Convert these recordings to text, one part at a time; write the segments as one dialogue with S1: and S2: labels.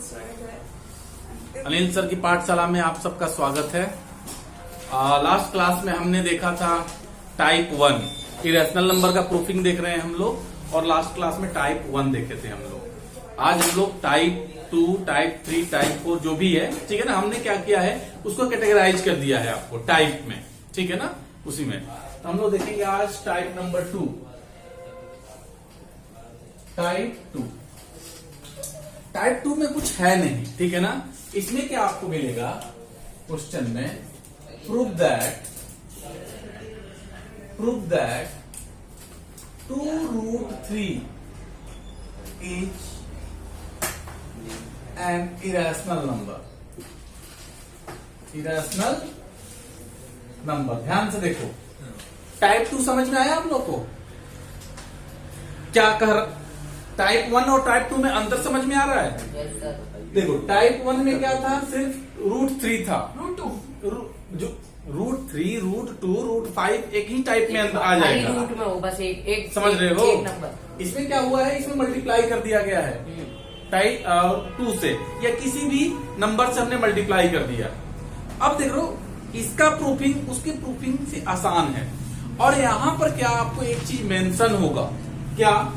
S1: स्वागत है।
S2: अनिल सर की पाठशाला में आप सबका स्वागत है। लास्ट क्लास में हमने देखा था टाइप 1 इरेशनल नंबर का प्रूफिंग देख रहे हैं हम लोग, और लास्ट क्लास में टाइप 1 देखे थे हम लोग। आज हम लोग टाइप 2, टाइप 3, टाइप 4 जो भी है, ठीक है ना, हमने क्या किया है उसको कैटेगराइज कर दिया है आपको टाइप में, ठीक है ना, उसी में। तो हम लोग देखेंगे आज टाइप नंबर 2, टाइप 2। टाइप 2 में कुछ है नहीं, ठीक है ना। इसमें क्या आपको मिलेगा क्वेश्चन में, prove that 2√3 is an irrational number. Irrational number, ध्यान से देखो। टाइप 2 समझ में आया आप लोग को? क्या कह टाइप 1 और टाइप 2 में अंतर समझ में आ रहा है? देखो टाइप 1 में क्या था, सिर्फ √3 था, जो √3, √2, √5 एक ही टाइप में आ जाएगा।
S3: रूट में हो बस एक
S2: समझ रहे हो?
S3: एक नंबर।
S2: इसमें क्या हुआ है, इसमें मल्टीप्लाई कर दिया गया है टाइप 2 से, या किसी भी नंबर से हमने मल्टीप्लाई कर दिया। अब देखो इसका प्रूफिंग उसकी प्रूफिंग से आसान है। और यहां पर क्या आपको एक चीज मेंशन होगा, क्या,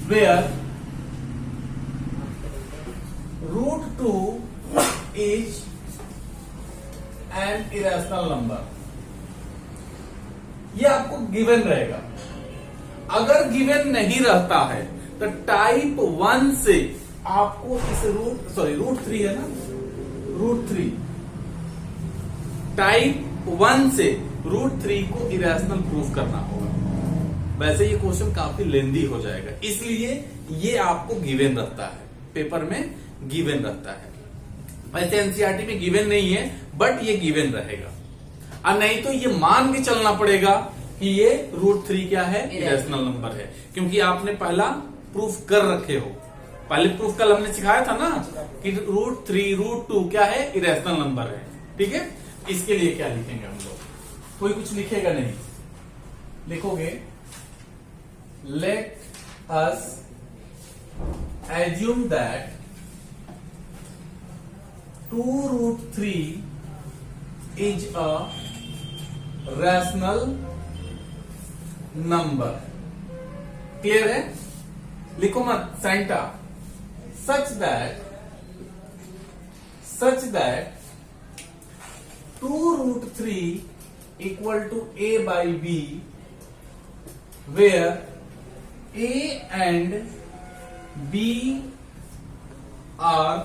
S2: where √2 is an irrational number. ये आपको गिवन रहेगा। अगर गिवन नहीं रहता है तो टाइप 1 से आपको इस √3 है ना, √3 टाइप 1 से √3 को इरेशनल प्रूफ करना होगा। वैसे ये क्वेश्चन काफी लेंदी हो जाएगा, इसलिए ये आपको गिवन रहता है, पेपर में गिवन रहता है। वैसे एनसीईआरटी में गिवन नहीं है, बट ये गिवन रहेगा। और नहीं तो ये मान के चलना पड़ेगा कि ये √3 क्या है, इरेशनल नंबर है, क्योंकि आपने पहला प्रूफ कर रखे हो। पहले प्रूफ कल हमने सिखाया था ना कि √3, √2 क्या है, इरेशनल नंबर है, ठीक है। इसके लिए क्या लिखेंगे हम लोग? कोई कुछ लिखेगा नहीं, लिखोगे let us assume that 2√3 is a rational number। Clear है? लिखो मत Santa. such that 2√3 equal to a by b, where a and b are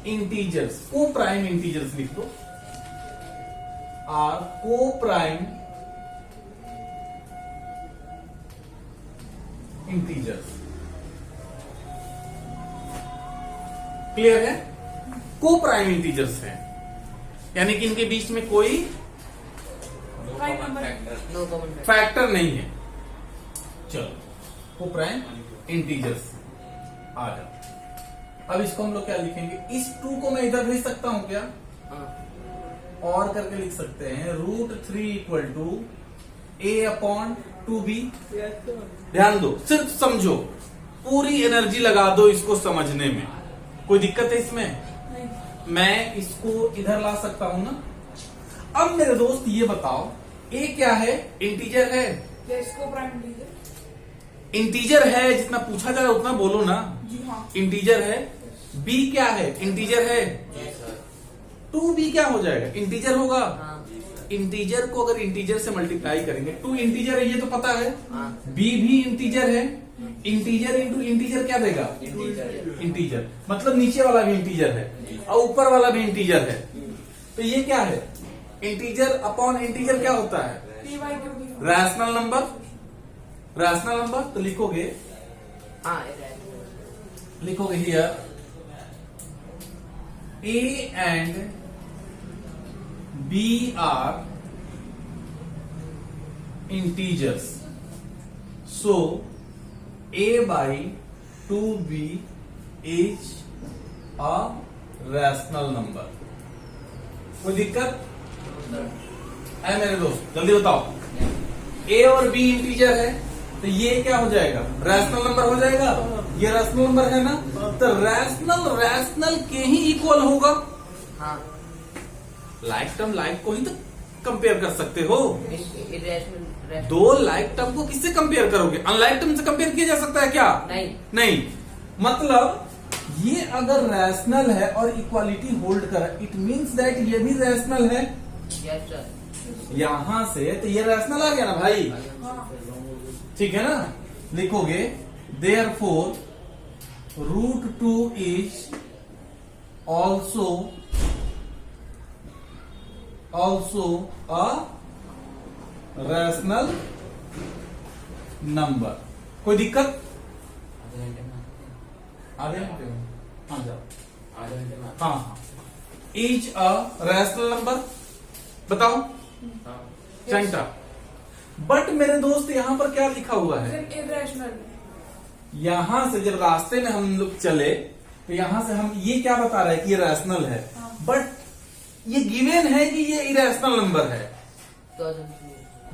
S2: integers, को प्राइम इंटीजर्स लिख दो, आर को प्राइम इंटीजर्स। क्लियर है? को प्राइम इंटीजर्स है, यानी कि इनके बीच में कोई
S3: नो कॉमन
S2: फैक्टर नहीं है। चलो को प्राइम इंटीजर्स आ जाओ। अब इसको हम लोग क्या लिखेंगे, इस 2 को मैं इधर भेज सकता हूं क्या? और करके लिख सकते हैं √3 इक्वल टू a/2b। ध्यान दो, सिर्फ समझो, पूरी एनर्जी लगा दो इसको समझने में। कोई दिक्कत है इसमें? नहीं। मैं इसको इधर ला सकता हूं ना। अब मेरे दोस्त ये बताओ, a क्या है, इंटीजर है? इंटीजर है, जितना पूछा जा रहा है उतना बोलो ना।
S1: जी हाँ।
S2: इंटीजर है। b क्या है, इंटीजर है। 2b क्या हो जाएगा, इंटीजर होगा। इंटीजर को अगर इंटीजर से मल्टीप्लाई करेंगे, 2 इंटीजर है ये तो पता है, b भी इंटीजर है। इंटीजर इंटू इंटीजर क्या देगा, इंटीजर। मतलब नीचे वाला भी इंटीजर है और ऊपर वाला भी इंटीजर है। तो ये क्या है, इंटीजर अपॉन इंटीजर क्या होता है, रैशनल नंबर। रैशनल नंबर तो लिखोगे, लिखोगे here a and b are integers, so a by 2b is a rational number। कोई दिक्कत है मेरे दोस्त? जल्दी बताओ। a और b इंटीजर है, तो ये क्या हो जाएगा, रैशनल नंबर हो जाएगा। ये रैशनल नंबर है ना, तो रैशनल के ही इक्वल होगा।
S3: हाँ
S2: लाइक टर्म लाइक को ही तो कंपेयर कर सकते हो।
S3: इरेशनल
S2: दो लाइक टर्म को किससे कंपेयर करोगे, अनलाइक टर्म से कंपेयर किया जा सकता है क्या? नहीं। मतलब ये अगर रैशनल है और इक्वालिटी होल्ड कर, इट मींस दैट ये भी रैशनल है।
S3: Yes sir.
S2: यहां से तो ये रैशनल आ गया ना भाई, ठीक है ना। लिखोगे therefore √2 is also a rational number. कोई दिक्कत? आगे हाँ जाओ। हाँ इज अ रैशनल नंबर, बताओ चंटा। बट मेरे दोस्त यहां पर क्या लिखा हुआ है,
S1: इरेशनल।
S2: यहां से जब रास्ते में हम लोग चले तो यहां से हम ये क्या बता रहे हैं कि ये रैशनल है, बट ये गिवन है कि ये इरेशनल नंबर है।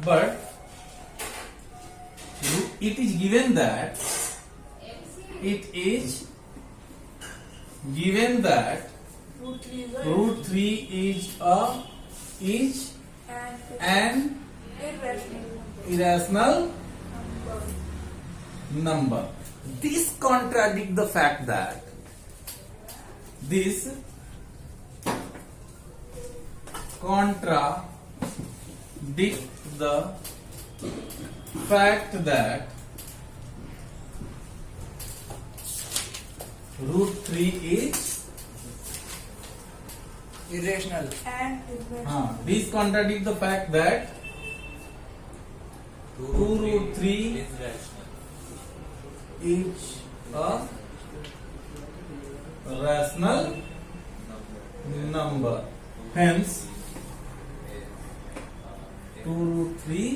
S2: But it is given that √3 is an irrational number. This contradicts the fact that √3 is
S1: irrational.
S2: These contradict the fact that 2√3 is a rational number. Hence, 2√3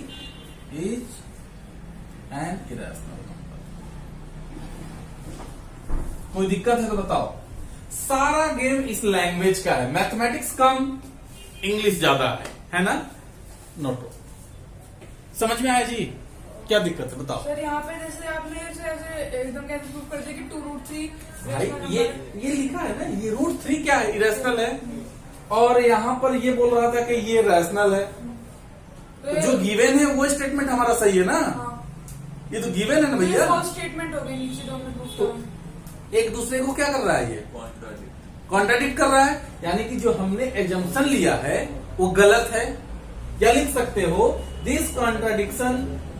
S2: is an irrational number. कोई दिक्कत है तो बताओ। सारा game इस language का है, mathematics कम English ज्यादा है ना। नोटो समझ में आया जी, क्या दिक्कत है बताओ।
S1: सर यहाँ पे जैसे आपने ऐसे एकदम कैसे प्रूव कर दिया कि 2√3
S2: भाई ये लिखा है ना, ये √3 क्या है, इरेशनल है। और यहाँ पर ये बोल रहा था कि ये रैशनल है। तो जो गिवन है वो स्टेटमेंट हमारा सही है ना। ये तो गिवन है ना भैया।
S1: स्टेटमेंट हो गई, नीचे तो हमने प्रूफ
S2: तो एक दूसरे को क्या कर रहा है, ये कॉन्ट्राडिक्ट कर रहा है। यानी कि जो हमने एजम्पशन लिया है वो गलत है। क्या लिख सकते हो, this contradiction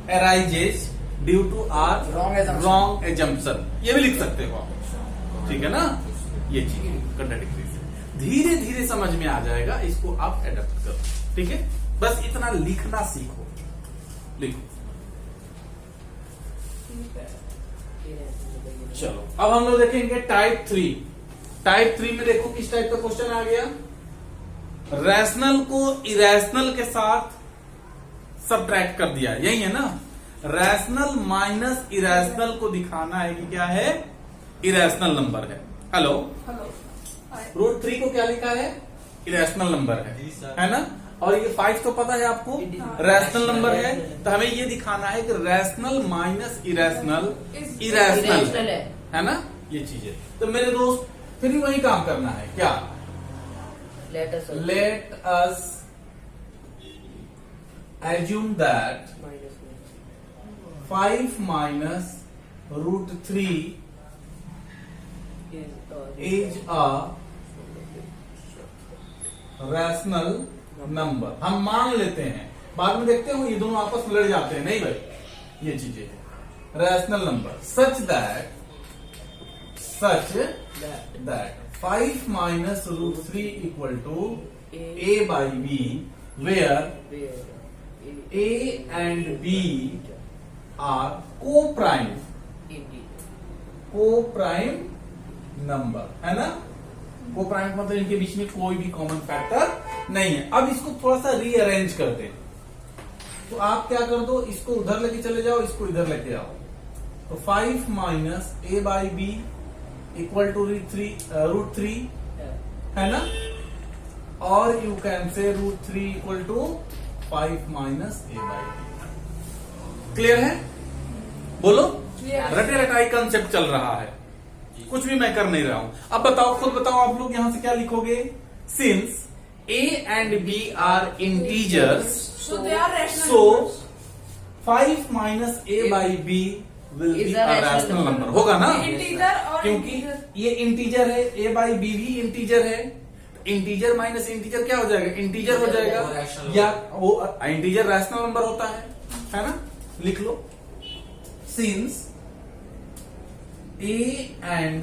S2: arises due to our wrong assumption, ये भी लिख सकते हो आप, ठीक है ना। ये चीज कॉन्ट्राडिक्टरी से धीरे धीरे समझ में आ जाएगा, इसको आप एडप्ट करो, ठीक है। बस इतना लिखना सीखो, लिखो। चलो अब हम लोग देखेंगे टाइप 3। टाइप 3 में देखो किस टाइप का क्वेश्चन आ गया। रैशनल को इरेशनल के साथ सबट्रैक्ट कर दिया, यही है ना। रैशनल माइनस इरेशनल को दिखाना है कि क्या है, इरेशनल नंबर है। हेलो √3 को क्या लिखा है, इरेशनल नंबर है ना। और ये 5 तो पता है आपको, रैशनल नंबर है। तो हमें ये दिखाना है कि रैशनल माइनस इरेशनल इरेशनल है ना, ये चीज है। तो मेरे दोस्त फिर वही काम करना है, क्या, let us assume that 5 minus √3 is a rational number। हम मान लेते हैं, बाद में देखते हो ये दोनों आपस में लड़ जाते हैं, नहीं भाई, ये चीजें है rational number such that 5 minus √3 equal to a by b, where a and b are co-prime number, है ना। को-प्राइम मतलब इनके बीच में कोई भी कॉमन फैक्टर नहीं है। अब इसको थोड़ा सा रीअरेंज करते हैं। तो आप क्या कर दो, इसको उधर लेके चले जाओ, इसको इधर लेके आओ। तो 5 minus a by b equal to √3 है ना। और you can say √3 equal to 5 minus a by b। Clear है? बोलो,
S1: Yes.
S2: रटे रटाई कंसेप्ट चल रहा है, कुछ भी मैं कर नहीं रहा हूं। अब बताओ, खुद बताओ आप लोग यहां से क्या लिखोगे? Since a and b are integers,
S1: So they are rational
S2: so
S1: numbers.
S2: 5 minus a by b will be
S3: Is
S2: a
S3: a rational
S2: rational number.
S3: number.
S2: होगा ना?
S1: इंटीजर और
S2: क्योंकि
S1: इंटीजर
S2: ये इंटीजर है, a by b भी integer है, integer minus integer क्या हो जाएगा? इंटीजर हो जाएगा,
S4: वो rational
S2: या वो इंटीजर रैशनल नंबर होता है ना? लिख लो, since a and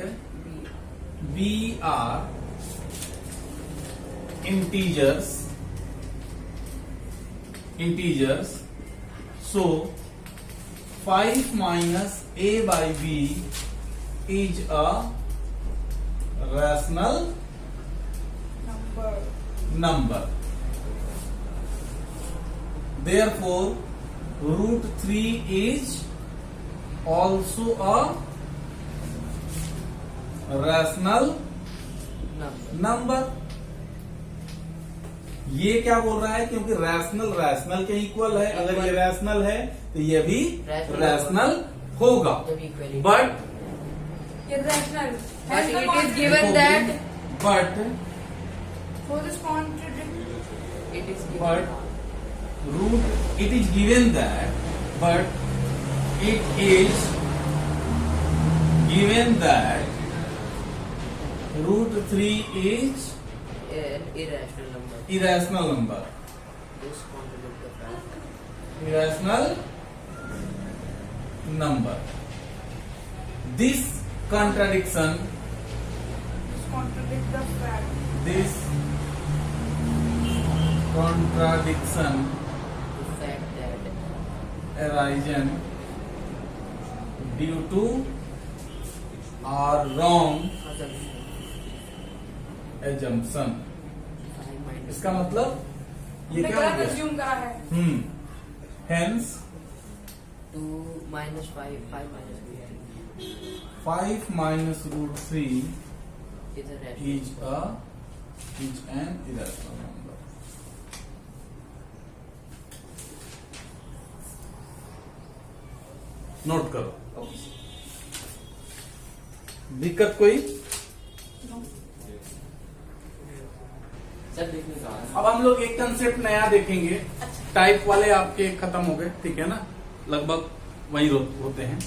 S2: b are integers, so 5 minus a by b is a rational
S1: number
S2: number. Therefore, root 3 is also a rational number. ये क्या बोल रहा है? क्योंकि रैशनल के इक्वल है, अगर ये रैशनल है तो ये भी
S3: Rational
S2: रैशनल होगा।
S3: जब equality.
S2: बट
S1: ये rational
S3: But it is given that
S2: but
S1: for this contradict
S3: it is given.
S2: but root it is given that but it is given that root 3 is
S3: An irrational number.
S2: irrational number.
S3: This contradicts the fact.
S2: Irrational number. This contradiction,
S1: contradict the fact.
S2: this contradiction
S3: The fact that
S2: arisen due to or wrong assumption. इसका मतलब ये
S1: हमने
S2: क्या हो
S1: गलत
S2: गया?
S1: assume करा है.
S2: Hence
S3: 2 minus 5 minus 3
S2: 5 minus root 3
S3: is a rational.
S2: is an irrational number. Note करो, दिक्कत कोई?
S4: सर देखने का
S2: अब हम लोग एक कंसेप्ट नया देखेंगे। टाइप वाले आपके खत्म हो गए, ठीक है ना? लगभग वही होते हैं।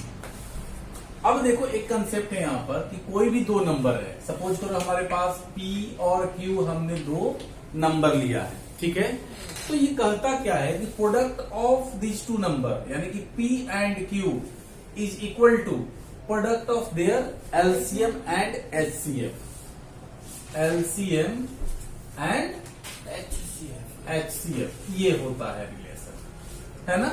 S2: अब देखो, एक कंसेप्ट है यहाँ पर कि कोई भी दो नंबर है, सपोज करो हमारे पास P और Q, हमने दो नंबर लिया है, ठीक है? तो ये कहता क्या है कि product of this two number, यानी कि P and Q is equal to product of their LCM and HCF, LCM and HCF, ये होता है रिलेशन, है ना?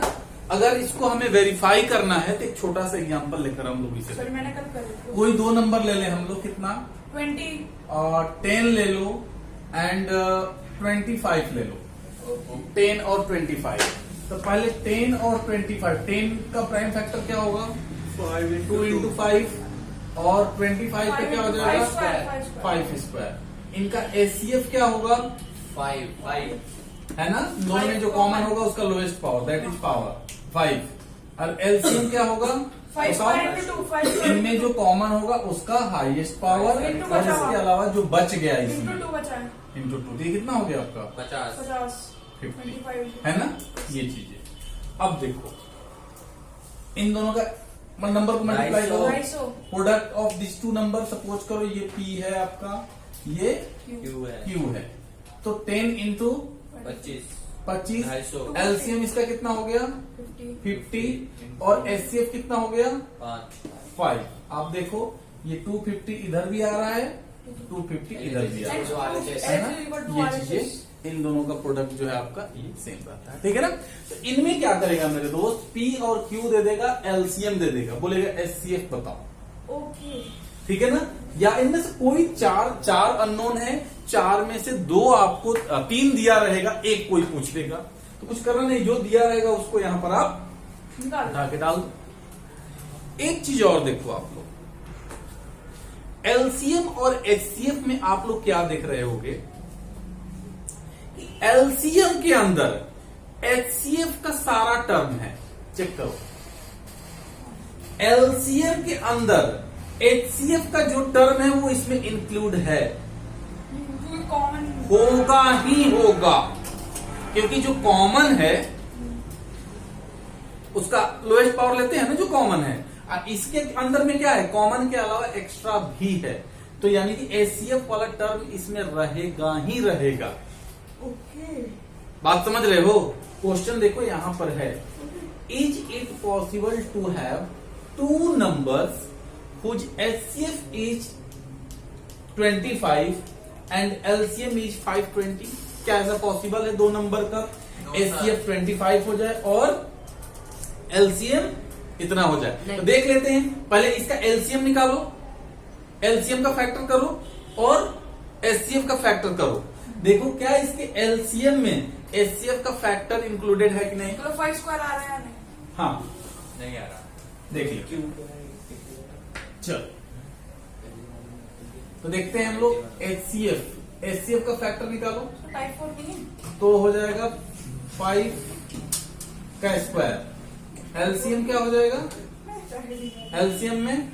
S2: अगर इसको हमें वेरीफाई करना है तो एक छोटा सा एग्जांपल लेकर हम लोग इसे
S1: सॉरी मैंने कल कर
S2: कोई दो नंबर ले लें हम लोग, कितना?
S1: 20.
S2: 10 ले लो एंड 25 ले लो, 10 और 25। तो पहले 10 और 25, 10 का प्राइम फैक्टर क्या होगा? 2 into 5 और 25 का क्या हो जाएगा? 5 स्क्वायर। इनका HCF क्या होगा?
S4: 5
S2: है ना? दोनों में जो कॉमन होगा उसका lowest power, that is power 5। और LCM क्या होगा?
S1: 5 square into 2, 5 square
S2: इनमें जो कॉमन होगा उसका हाईएस्ट पावर,
S1: Into
S2: और
S1: बचा
S2: इसके
S1: हुआ।
S2: अलावा जो बच गया
S1: into
S2: इसमें
S1: 2 बचा है.
S2: इंटू 2, ये कितना हो गया आपका?
S4: 50
S1: 50.
S2: 50,
S1: 25.
S2: है ना? ये चीजें। अब देखो, इन दोनों का नंबर को मल्टीप्लाई करो,
S1: 250.
S2: Product of this two number, suppose करो ये P है आपका, ये
S4: क्यू है
S2: Q है, तो 10 इंटू
S4: 25
S2: 25,
S4: 250
S2: LCM इसका कितना हो गया?
S1: 50.
S2: 50, और HCF कितना हो गया?
S4: 5
S2: आप देखो, ये 250 इधर भी आ रहा है, 250 इधर भी आ रहा है,
S4: जो वाले जैसे
S2: है ना?
S1: H is equal to
S2: ये
S1: R
S2: चीजें,
S1: is.
S2: इन दोनों का प्रोडक्ट जो है आपका ये सेम रहता है, ठीक है ना? तो इनमें क्या करेगा मेरे दोस्त? P और Q दे देगा, LCM दे देगा, बोलेगा HCF बताओ,
S1: Okay.
S2: ठीक है ना? या इनमें से कोई चार अननोन है, 4 में से 2 आपको 3 दिया रहेगा, एक कोई पूछ देगा, तो कुछ करना नहीं, जो दिया रहेगा उसको यहां पर आप
S1: निकाल.
S2: उठा के डाल दो। एक चीज और देखो आप लोग, LCM और HCF में आप लोग क्या देख रहे होगे कि LCM के अंदर HCF का सारा टर्म है, चेक करो, एलसीएम के अंदर एचसीएफ का जो टर्म है वो इसमें इंक्लूड है,
S1: कॉमन
S2: होगा ही होगा, क्योंकि जो कॉमन है उसका लोएस्ट पावर लेते हैं ना, जो कॉमन है। इसके अंदर में क्या है, कॉमन के अलावा एक्स्ट्रा भी है, तो यानी कि एचसीएफ वाला टर्म इसमें रहेगा ही रहेगा।
S1: ओके।
S2: बात समझ रहे हो? क्वेश्चन देखो यहां पर है, is it possible to have two numbers whose HCF is 25 and LCM is 520? क्या ऐसा पॉसिबल है दो नंबर का एचसीएफ 25 हो जाए और एलसीएम इतना हो जाए? तो देख लेते हैं, पहले इसका एलसीएम निकालो, एलसीएम का फैक्टर करो और एचसीएफ का फैक्टर करो। देखो क्या इसके एलसीएम में एचसीएफ का फैक्टर इंक्लूडेड है कि नहीं?
S1: तो 5 स्क्वायर आ रहा है या नहीं?
S2: हाँ,
S4: नहीं आ रहा।
S2: देख लीजिए। चल तो देखते हैं हम लोग एचसीएफ का फैक्टर निकालो,
S1: तो टाइप 4 नहीं है?
S2: तो हो जाएगा 5 का स्क्वायर। एलसीएम क्या हो जाएगा? एलसीएम में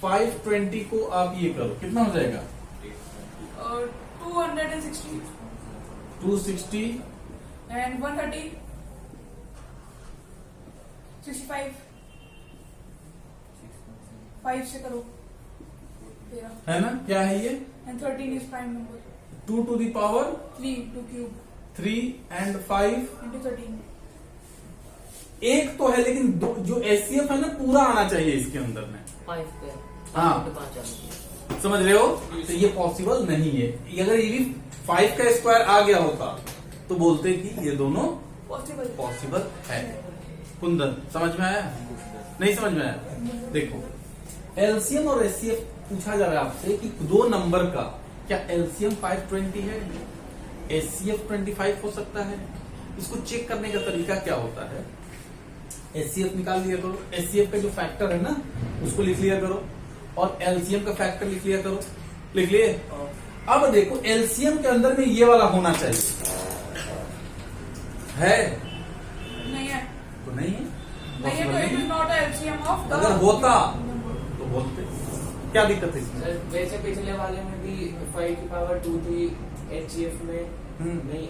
S2: 520 को आप ये करो, कितना हो जाएगा?
S1: और 260
S2: 260
S1: एंड 130 65 5 से करो 13
S2: है ना? क्या है ये?
S1: And 13 is prime number
S2: 2 to the power
S1: 3 2 cube
S2: 3 and 5
S1: into 13
S2: एक तो है, लेकिन जो एचसीएफ है ना पूरा आना चाहिए इसके अंदर में।
S3: 5 स्क्वायर।
S2: हाँ।
S3: 5 आ
S2: समझ रहे हो? तो ये पॉसिबल नहीं है। अगर ये भी 5 का स्क्वायर आ गया होता तो बोलते कि ये दोनों पॉसिबल है। कुंदन समझ में आया? नहीं समझ में आया? देखो एलसीएम और एचसीएफ पूछा जा रहा है आपसे कि दो नंबर का क्या एलसीएम 520 है, एचसीएफ 25 हो सकता है? इसको चेक करने का तरीका क्या होता है? एचसीएफ निकाल लिया करो, एचसीएफ का जो फैक्टर है ना उसको लिख लिया करो और एलसीएम का फैक्टर लिख लिया करो। लिख लिए? अब देखो एलसीएम के अंदर में ये वाला होना चाहिए, है?
S1: नहीं है
S2: तो नहीं है,
S1: नहीं है, तो it is not LCM of
S2: अगर होता तो बोलते। क्या दिक्कत है इसमें?
S5: सर वैसे पिछले वाले में भी 5 की पावर 2 थी, एचसीएफ में नहीं,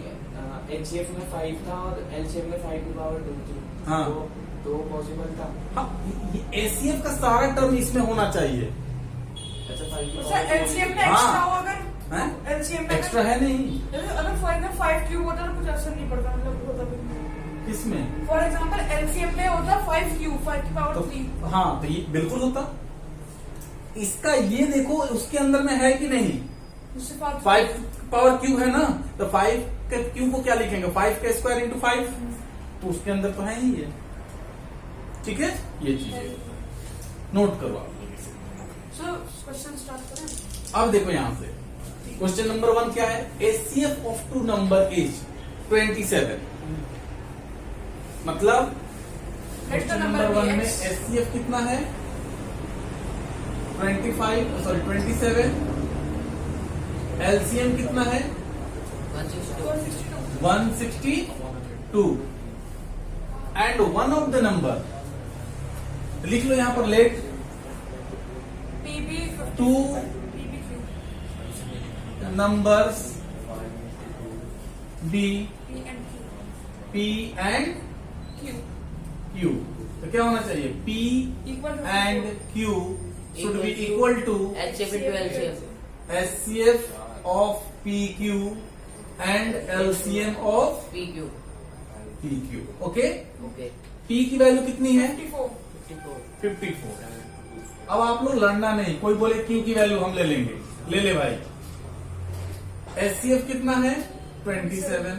S5: एचसीएफ में 5 था और एलसीएम में 5 की पावर 2 थी।
S2: हाँ।
S5: तो पॉसिबल था।
S2: हाँ, एचसीएफ का सारा टर्म इसमें होना चाहिए।
S5: अच्छा 5 की
S1: सर
S5: पावर
S1: एलसीएम में
S2: हाँ।
S1: एक्स्ट्रा हो अगर
S2: हैं?
S1: एलसीएम में
S2: एक्स्ट्रा है नहीं
S1: अगर फॉर एग्जाम्पल 5 क्यूब होता तो कुछ असर नहीं पड़ता, मतलब होता भी।
S2: किसमें?
S1: फॉर एग्जाम्पल एलसीएम में होता 5 क्यूब 5 की पावर
S2: तो
S1: 3।
S2: हाँ, तो ये बिल्कुल होता। इसका ये देखो उसके अंदर में है कि नहीं?
S1: उससे 5
S2: पावर क्यूब है ना, तो 5 के क्यूब को क्या लिखेंगे? 5 का स्क्वायर इंटू 5, तो उसके अंदर तो है ही ये। ठीक है, ये चीजें नोट करो आप लोग इसे।
S1: सर क्वेश्चन स्टार्ट करें?
S2: अब देखो यहां से क्वेश्चन नंबर 1 क्या है? HCF of two number is 27। मतलब क्वेश्चन नंबर 1 में एचसीएफ कितना है? 27। एलसीएम कितना है? 162 and one of the number लिख लो यहां पर, let
S1: P B
S2: 2
S1: P B cube
S2: numbers B,
S1: P and Q
S2: P and
S1: Q
S2: Q। तो क्या होना चाहिए? P
S1: इक्वल
S2: and Q should be equal to
S3: HCF into LCM.
S2: HCF of PQ and LCM of
S3: P Q.
S2: PQ। Okay,
S3: okay.
S2: P की value कितनी है?
S1: 54
S2: 54। अब आप लोग लड़ना नहीं, कोई बोले Q की वैल्यू हम ले लेंगे, ले ले भाई। HCF कितना है? 27।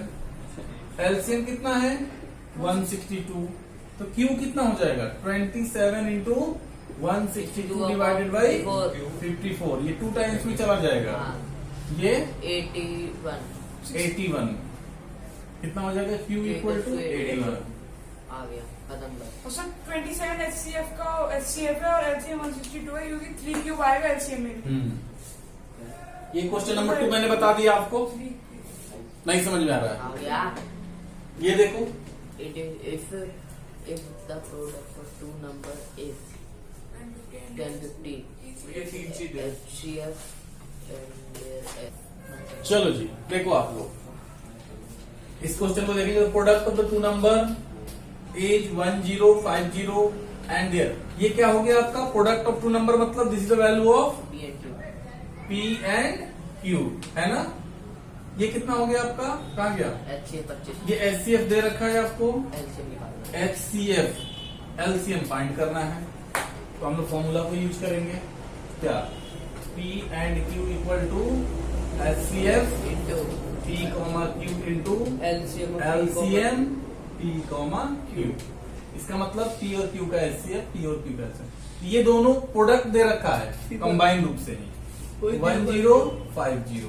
S2: LCM कितना है? 162। तो Q कितना हो जाएगा? 27 इंटू 162 डिवाइडेड बाई 54। ये 2 टाइम्स में चला जाएगा।
S3: हाँ।
S2: ये
S3: 81
S2: 81 कितना हो जाएगा? Q equal to 81।
S3: आ गया, खत्म कर।
S1: और सर 27 एचसीएफ का एचसीएफ है और एलसीएम 162 है क्योंकि 3 क्यूब आएगा एलसीएम में भी।
S2: ये क्वेश्चन नंबर 2 मैंने बता दिया आपको, नहीं समझ में आ रहा
S3: आ गया।
S2: है? ये देखो
S3: if if the product of two number is 1050
S4: ये तीन चीजें
S3: HCF and F.
S2: चलो जी देखो आप लोग इस क्वेश्चन को देखेंगे product of the two number as 1050 and their ये क्या हो गया आपका प्रोडक्ट ऑफ टू नंबर मतलब this is the value of
S3: P and Q.
S2: P and Q है ना। ये कितना हो गया आपका कहाँ गया
S3: HCF 25
S2: ये HCF दे रखा है आपको
S3: LCM निकालना है।
S2: HCF LCM फाइंड करना है तो हम लोग फॉर्मूला को यूज करेंगे क्या P and Q equal to HCF
S3: Into
S2: P comma Q into
S3: LCM of
S2: LCM P comma Q इसका मतलब P और Q का HCF P और Q का HCF ये दोनों प्रोडक्ट दे रखा है कंबाइन रूप से ही 1050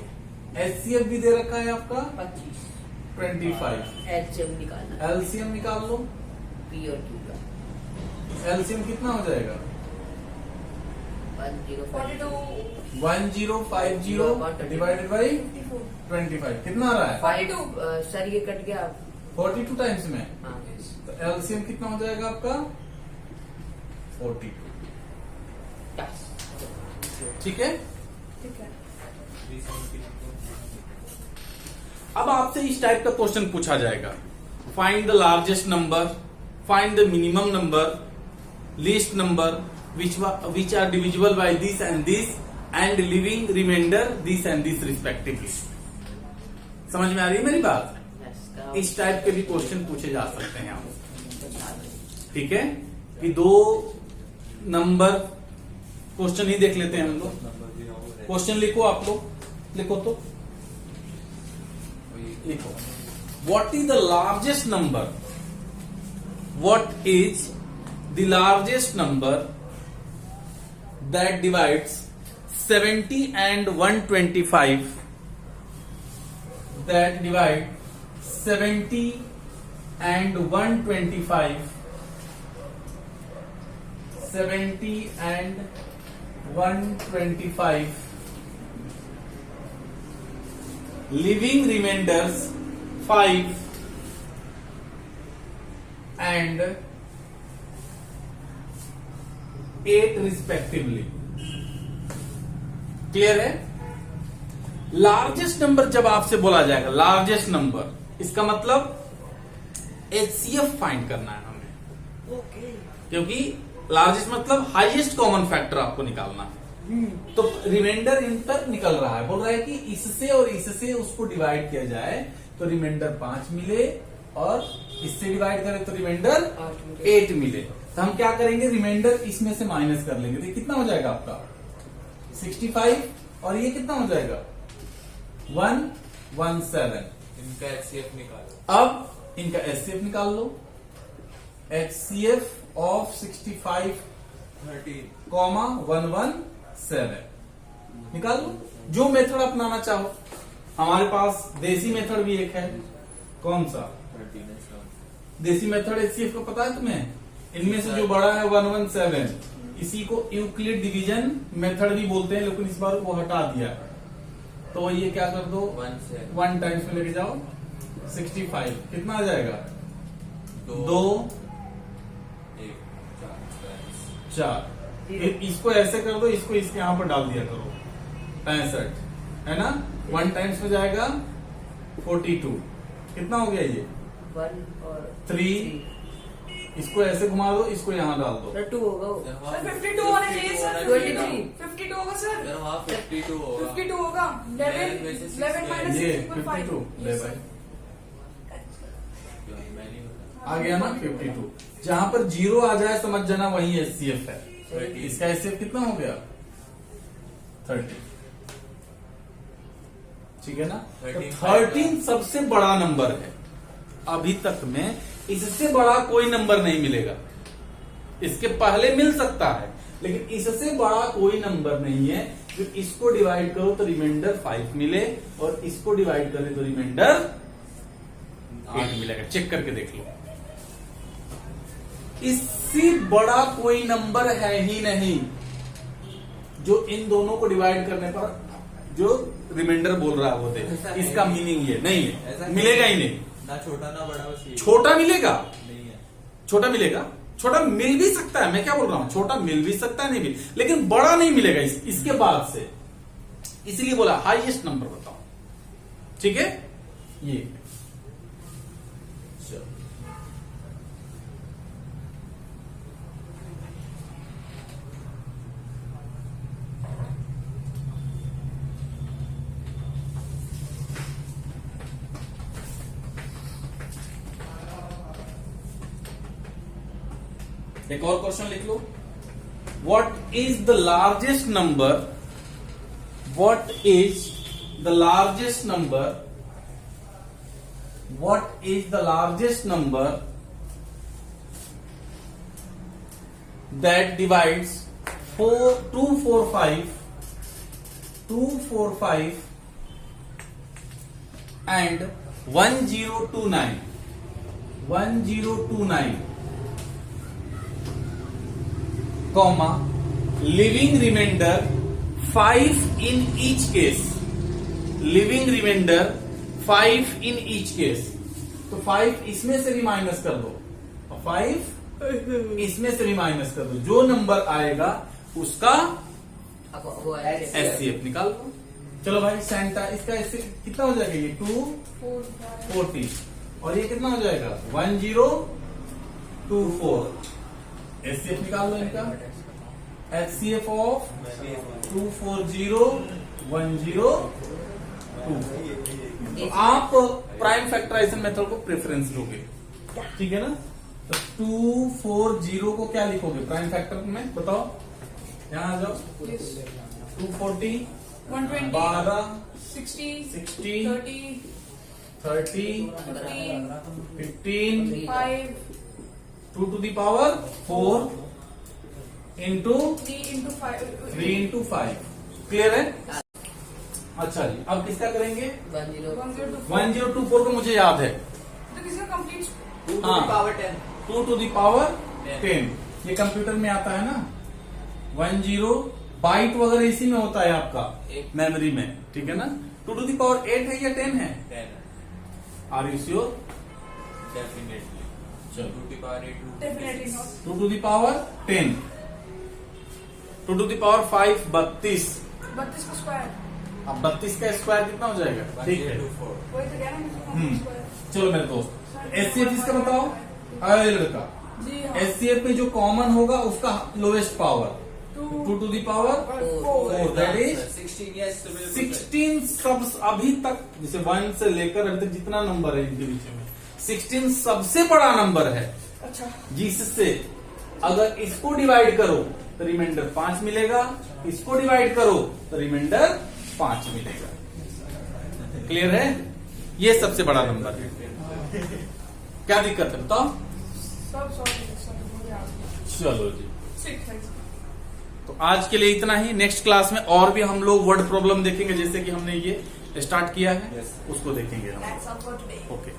S2: HCF भी दे रखा है आपका
S3: 25
S2: 25
S3: LCM निकालना है।
S2: LCM निकाल लो
S3: P और Q का
S2: LCM कितना हो जाएगा
S3: 1050
S2: 1050 डिवाइडेड बाई 25 कितना आ रहा है
S3: 5 सर ये कट गया
S2: 42 टाइम्स में
S3: हाँ
S2: तो LCM कितना हो जाएगा आपका 42
S3: 10
S2: ठीक है।
S1: ठीक है।
S2: अब आपसे इस टाइप का क्वेश्चन पूछा जाएगा find the largest number find the minimum number least number which are divisible by this and leaving remainder this and this respectively. समझ में आ रही है मेरी बात। इस टाइप के भी क्वेश्चन पूछे जा सकते हैं आपको ठीक है कि दो नंबर क्वेश्चन ही देख लेते हैं हम लोग। क्वेश्चन लिखो आप लोग लिखो तो लिखो what is the largest number what is the largest number that divides 70 and 125 that divide 70 and 125 70 and 125 living remainders 5 and 8 respectively। Clear है। लार्जेस्ट नंबर जब आपसे बोला जाएगा लार्जेस्ट नंबर इसका मतलब HCF फाइंड करना है हमें
S1: ओके।
S2: क्योंकि लार्जेस्ट मतलब हाईएस्ट कॉमन फैक्टर आपको निकालना है तो रिमाइंडर इन तक निकल रहा है बोल रहा है कि इससे और इससे उसको डिवाइड किया जाए तो रिमाइंडर 5 मिले और इससे डिवाइड करें तो रिमाइंडर 8 मिले। तो हम क्या करेंगे रिमाइंडर इसमें से माइनस कर लेंगे तो कितना हो जाएगा आपका 65 और ये कितना हो जाएगा 117।
S4: इनका HCF निकालो।
S2: अब इनका HCF निकाल लो HCF ऑफ 65
S4: 13
S2: कॉमा 117 निकाल लो जो मेथड अपनाना चाहो। हमारे पास देसी मेथड भी एक है कौन सा
S4: 13
S2: देसी मेथड HCF का पता है तुम्हें इनमें से जो बड़ा है 117 इसी को यूक्लिड डिवीजन मेथड भी बोलते हैं लेकिन इस बार वो हटा दिया तो ये क्या कर दो
S4: 1 से
S2: 1 टाइम्स में लेके जाओ 65 कितना आ जाएगा 2
S4: 1
S2: 4 फिर इसको ऐसे कर दो इसको इसके यहां पर डाल दिया करो 65 है ना 1 टाइम्स में जाएगा 42 कितना हो गया ये
S3: 1 और
S2: 3 इसको ऐसे घुमा दो इसको यहाँ डाल दो
S3: 2 होगा वो
S1: सर 52 होना चाहिए सर 52 होगा सर
S4: सर वहाँ 52 होगा
S1: 52 होगा 11
S4: वैसे
S1: 11 माइनस
S2: ये
S1: 6
S2: 52 ले भाई
S4: मैं नहीं होता।
S2: आ गया ना 52 जहां पर 0 आ जाए समझ जाना वही HCF है। इसका HCF कितना हो गया 30 ठीक है ना। तो 13 सबसे बड़ा नंबर है अभी तक में इससे बड़ा कोई नंबर नहीं मिलेगा। इसके पहले मिल सकता है लेकिन इससे बड़ा कोई नंबर नहीं है। जो इसको डिवाइड करो तो रिमाइंडर 5 मिले और इसको डिवाइड करें तो रिमाइंडर 8 मिलेगा। चेक करके देख लो इससे बड़ा कोई नंबर है ही नहीं जो इन दोनों को डिवाइड करने पर जो रिमाइंडर बोल रहा है वो दे। इसका मीनिंग ये नहीं है
S4: ऐसा
S2: मिलेगा ही नहीं।
S4: ना छोटा ना बड़ा बस ये
S2: छोटा मिलेगा
S4: नहीं है
S2: छोटा मिलेगा, छोटा मिल भी सकता है, मैं क्या बोल रहा हूं, छोटा मिल भी सकता है, नहीं मिल, लेकिन बड़ा नहीं मिलेगा इसके बाद से, इसलिए बोला हाईएस्ट नंबर बताओ। ठीक है, ये चलो एक और क्वेश्चन लिख लो। What is the largest number, what is the largest number, what is the largest number that divides 245 and 1029 comma living remainder 5 in each case, living remainder 5 in each case। तो 5 इसमें से भी माइनस कर दो और 5 इसमें से भी माइनस कर दो, जो नंबर आएगा उसका
S3: अब वो ऐसे
S2: एचसीएफ निकाल दो। चलो भाई सेंटा, इसका कितना हो जाएगा, ये 240 और ये कितना हो जाएगा 1024। एचसीएफ निकाल लो इनका, एचसीएफ ऑफ 2401024। तो आप प्राइम फैक्टराइजेशन मेथड को प्रेफरेंस दोगे, ठीक है ना। तो 240 को क्या लिखोगे प्राइम फैक्टर में, बताओ, यहां आ जाओ। 240
S1: 120
S2: 12
S1: 60
S2: 60
S1: 30
S2: 30
S1: 15
S2: 15
S1: 5
S2: 2 to the power 4 into
S1: 3 into 5
S2: 3 into 5। Clear है। अच्छा जी, अब किसका करेंगे, 1024 को मुझे याद है,
S1: तो किसी का कंप्लीट
S5: 2 to
S2: हाँ।
S5: the power 10।
S2: 2 to the power 10 ये कंप्यूटर में आता है ना। 10 बाइट वगैरह इसी में होता है आपका मेमोरी में, ठीक है ना। 2 to the power 8 है या 10 है,
S4: 10
S2: आर यू श्योर।
S4: डेफिनेटली।
S2: चलो
S4: 2 to the power 8
S1: definitely not
S2: 2 to the power 10, 2 to the power 5 32।
S1: 32 का स्क्वायर,
S2: अब 32 का स्क्वायर कितना हो जाएगा, ठीक है।
S4: 1024।
S1: वही तो कह रहा हूं मुझे
S2: हम्म।
S1: Complete square.
S2: चलो मेरे दोस्त, एचसीएफ इसका बताओ। अरे लड़का,
S1: जी हाँ,
S2: एचसीएफ में जो कॉमन होगा उसका lowest power 2
S1: 2
S2: to the power 4, that is
S5: 16 yes तो बिल्कुल
S2: 16 सबस अभी तक, जैसे 1 से लेकर अभी तक जितना नंबर है इनके बीच में 16 सबसे बड़ा नंबर है,
S1: अच्छा
S2: जिससे अगर इसको डिवाइड करो तो रिमाइंडर 5 मिलेगा, इसको डिवाइड करो तो रिमाइंडर 5 मिलेगा। क्लियर है, ये सबसे बड़ा नंबर है। क्या दिक्कत है बताओ।
S1: सब सॉरी हो गया।
S2: चलो जी,
S1: ठीक है।
S2: तो आज के लिए इतना ही। नेक्स्ट क्लास में और भी हम लोग वर्ड प्रॉब्लम देखेंगे, जैसे कि हमने ये स्टार्ट किया है,
S4: Yes.
S2: उसको देखेंगे हम।
S1: That's all for today.
S2: Okay.